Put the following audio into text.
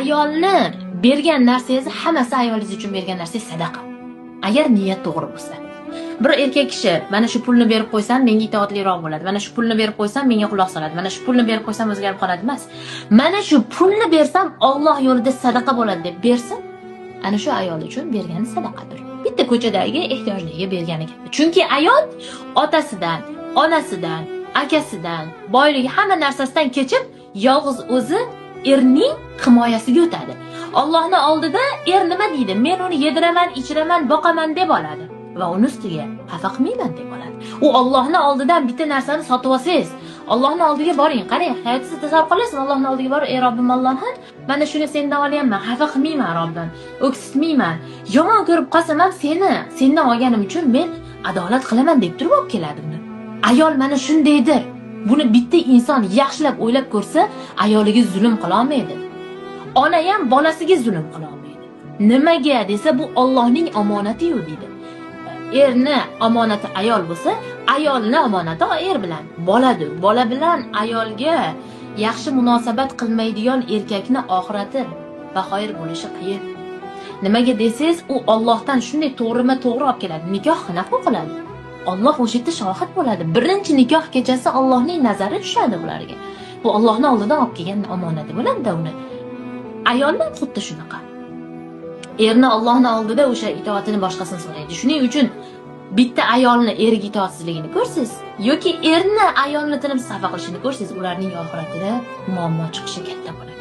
ayolni bergan narsangiz hammasi ayolingiz uchun bergan narsangiz sadaqa. Agar niyat to'g'ri bo'lsa. Bir erkak kishi mana shu pulni berib qo'ysam menga itoatliroq bo'ladi. Mana shu pulni berib qo'ysam menga quloq soladi. Mana shu pulni berib qo'ysam o'zgarib qoladi emas. Mana shu pulni bersam Alloh yo'lida sadaqa bo'ladi deb bersa, ana shu ayol uchun bergani sadaqadir. Bitta ko'chadagi ehtiyojliga bergani kabi. Chunki ayol otasidan, onasidan, akasidan, boyligi hamma narsasidan kechib, yolg'iz o'zi erning himoyasiga o'tadi. Allohning oldida er nima deydi? Men uni yediraman, ichiraman, boqaman deb oladi va uni ustiga xafa qilmayman deb oladi. U Allohning oldidan bitta narsani sotib olsangiz, Allohning oldiga boring, qarang, hayotingizni tasavvur qilasizmi? Allohning oldiga borib, "Ey Robbim Allohim, mana shuni sendan olyapman, xafa qilmayman Robbim, o'ksitmayman. Yomon ko'rib qolsam ham sendan olganim uchun men adolat qilaman" deb turib olib keladi uni. Ayol mana shundaydir. Buni bitta inson yaxshilab o'ylab ko'rsa, ayoliga zulm qila olmaydi. Ona ham bolasiga zulm qila olmaydi. Nimaga desa, bu Allohning omonati-yu deydi. Erni omonati ayol bo'lsa, ayolni omonati er bilan boladir. Bola bilan ayolga yaxshi munosabat qilmaydigan erkakni oxirati va xoir bo'lishi qiyin. Nimaga desangiz, u Allohdan shunday to'g'rima-to'g'ri olib keladi. Nikoh qanaqa qiladi? Alloh o'sha yerda shohid bo'ladi. Birinchi nikoh kechasi Allohning nazari tushadi ularga. Bu Allohning oldidan olib kelgan omonati bo'ladi-da uni. Ayollar xuddi shunaqa. Erni Allohning oldida o'sha itoatini boshqasini so'raydi. Shuning uchun bitta ayolni eriga itoatsizligini ko'rsiz yoki erni ayolni tinimsiz xafa qilishini ko'rsiz, ularning oxiratida muammo chiqishi katta bo'ladi.